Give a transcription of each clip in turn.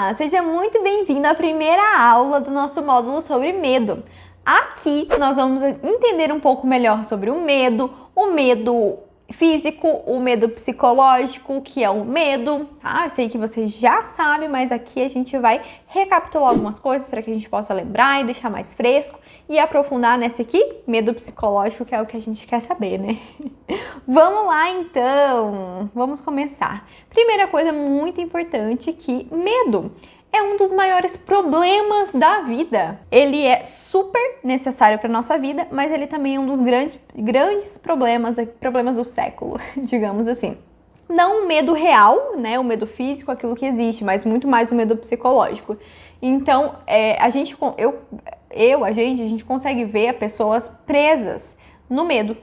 Olá! Seja muito bem-vindo à primeira aula do nosso módulo sobre medo. Aqui nós vamos entender um pouco melhor sobre o medo físico, o medo psicológico, que é o medo, tá? Eu sei que você já sabe, mas aqui a gente vai recapitular algumas coisas para que a gente possa lembrar e deixar mais fresco e aprofundar nesse aqui, medo psicológico, que é o que a gente quer saber, né? Vamos lá então, vamos começar. Primeira coisa muito importante que medo é um dos maiores problemas da vida. Ele é super necessário para nossa vida, mas ele também é um dos grandes problemas do século, digamos assim. Não o medo real, né, o medo físico, aquilo que existe, mas muito mais o medo psicológico. Então, a gente consegue ver pessoas presas no medo,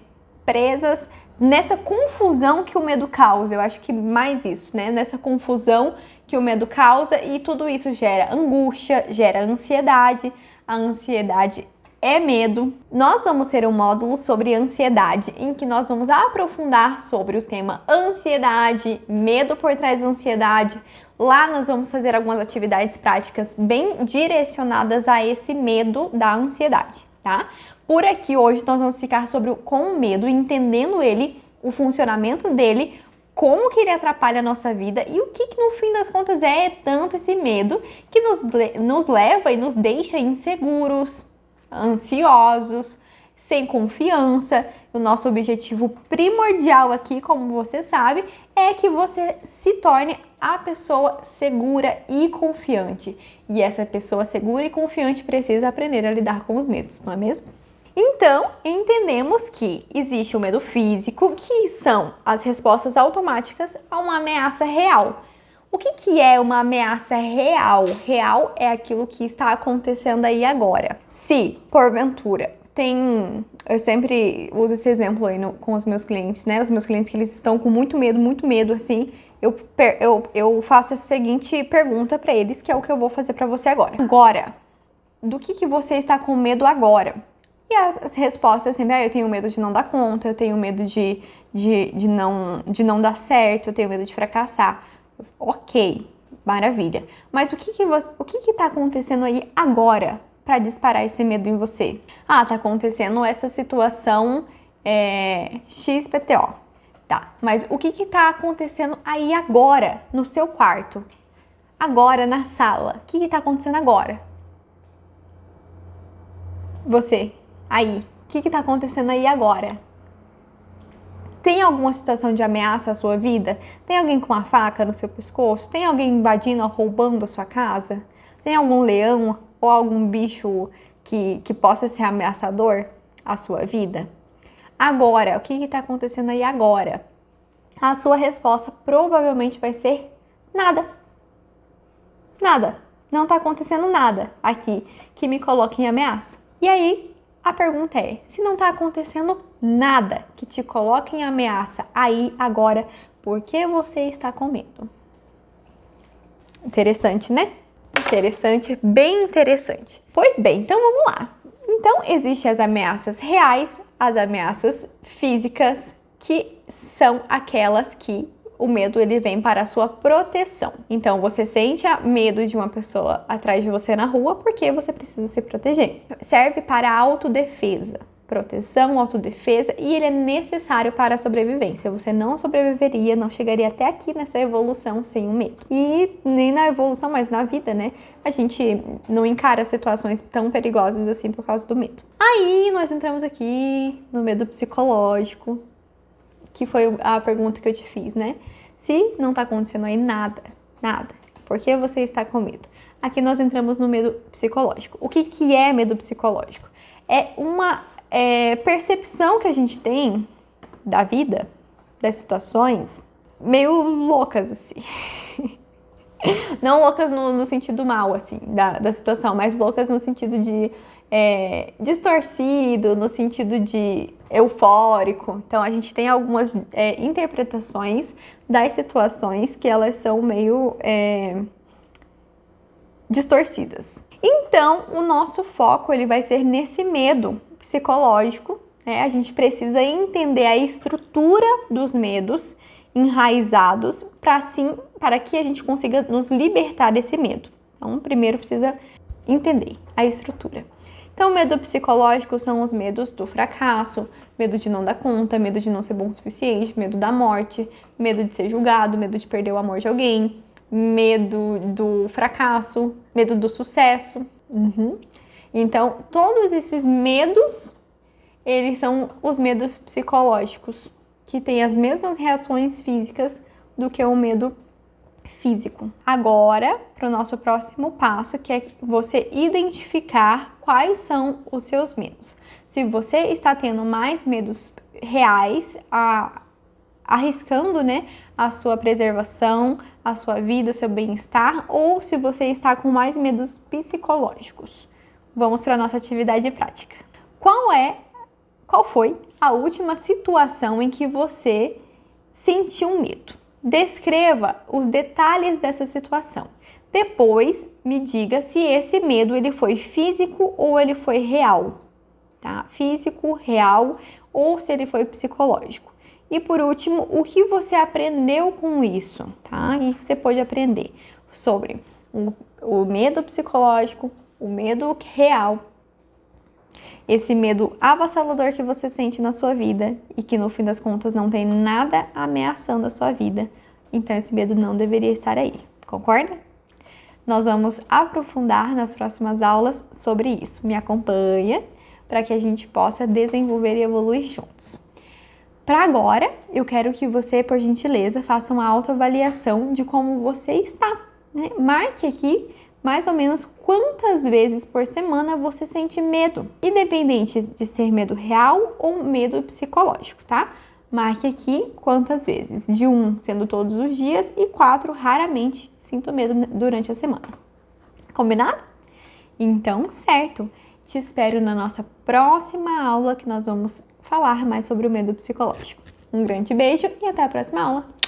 presas nessa confusão que o medo causa. Eu acho que mais isso, né? Nessa confusão que o medo causa, e tudo isso gera angústia, gera ansiedade. A ansiedade é medo. Nós vamos ter um módulo sobre ansiedade, em que nós vamos aprofundar sobre o tema ansiedade, medo por trás da ansiedade. Lá nós vamos fazer algumas atividades práticas bem direcionadas a esse medo da ansiedade, tá? Por aqui hoje nós vamos ficar com o medo, entendendo ele, o funcionamento dele, como que ele atrapalha a nossa vida e o que no fim das contas é tanto esse medo que nos leva e nos deixa inseguros, ansiosos, sem confiança. O nosso objetivo primordial aqui, como você sabe, é que você se torne a pessoa segura e confiante. E essa pessoa segura e confiante precisa aprender a lidar com os medos, não é mesmo? Então, entendemos que existe o medo físico, que são as respostas automáticas a uma ameaça real. O que é uma ameaça real? Real é aquilo que está acontecendo aí agora. Se, porventura, eu sempre uso esse exemplo aí com os meus clientes, né? Os meus clientes que eles estão com muito medo, assim, eu faço a seguinte pergunta para eles, que é o que eu vou fazer para você agora. Agora, do que você está com medo agora? E as respostas sempre, eu tenho medo de não dar conta, eu tenho medo de não dar certo, eu tenho medo de fracassar. Ok, maravilha. Mas o que está acontecendo aí agora para disparar esse medo em você? Tá acontecendo essa situação XPTO. Tá, mas o que está acontecendo aí agora no seu quarto? Agora na sala? O que está acontecendo agora? Você, aí, o que está acontecendo aí agora? Tem alguma situação de ameaça à sua vida? Tem alguém com uma faca no seu pescoço? Tem alguém invadindo ou roubando a sua casa? Tem algum leão ou algum bicho que possa ser ameaçador à sua vida? Agora, o que está acontecendo aí agora? A sua resposta provavelmente vai ser nada. Nada. Não está acontecendo nada aqui que me coloque em ameaça. E aí, a pergunta é, se não está acontecendo nada que te coloque em ameaça aí, agora, por que você está com medo? Interessante, né? Interessante, bem interessante. Pois bem, então vamos lá. Então, existem as ameaças reais, as ameaças físicas, que são aquelas que o medo ele vem para a sua proteção. Então, você sente medo de uma pessoa atrás de você na rua porque você precisa se proteger. Serve para a autodefesa. Proteção, autodefesa, e ele é necessário para a sobrevivência. Você não sobreviveria, não chegaria até aqui nessa evolução sem o medo. E nem na evolução, mas na vida, né? A gente não encara situações tão perigosas assim por causa do medo. Aí, nós entramos aqui no medo psicológico, que foi a pergunta que eu te fiz, né? Se não tá acontecendo aí nada, por que você está com medo? Aqui nós entramos no medo psicológico. O que é medo psicológico? É uma percepção que a gente tem da vida, das situações, meio loucas, assim. Não loucas no sentido mal, assim, da situação, mas loucas no sentido de distorcido, no sentido de eufórico. Então, a gente tem algumas interpretações das situações que elas são meio distorcidas. Então, o nosso foco ele vai ser nesse medo psicológico, né? A gente precisa entender a estrutura dos medos enraizados para assim para que a gente consiga nos libertar desse medo. Então, primeiro precisa entender a estrutura. Então, o medo psicológico são os medos do fracasso, medo de não dar conta, medo de não ser bom o suficiente, medo da morte, medo de ser julgado, medo de perder o amor de alguém, medo do fracasso, medo do sucesso. Então, todos esses medos, eles são os medos psicológicos, que têm as mesmas reações físicas do que o medo físico. Agora, para o nosso próximo passo, que é você identificar quais são os seus medos. Se você está tendo mais medos reais, arriscando, né, a sua preservação, a sua vida, o seu bem-estar, ou se você está com mais medos psicológicos. Vamos para a nossa atividade prática. Qual foi a última situação em que você sentiu medo? Descreva os detalhes dessa situação. Depois, me diga se esse medo ele foi físico ou ele foi real, tá? Físico, real, ou se ele foi psicológico. E por último, o que você aprendeu com isso, tá? E você pode aprender sobre o medo psicológico, o medo real, esse medo avassalador que você sente na sua vida e que no fim das contas não tem nada ameaçando a sua vida. Então esse medo não deveria estar aí, concorda? Nós vamos aprofundar nas próximas aulas sobre isso. Me acompanha para que a gente possa desenvolver e evoluir juntos. Para agora, eu quero que você, por gentileza, faça uma autoavaliação de como você está, né? Marque aqui mais ou menos quantas vezes por semana você sente medo, independente de ser medo real ou medo psicológico, tá? Marque aqui quantas vezes, de 1 sendo todos os dias e 4 raramente sinto medo durante a semana. Combinado? Então, certo! Te espero na nossa próxima aula que nós vamos falar mais sobre o medo psicológico. Um grande beijo e até a próxima aula!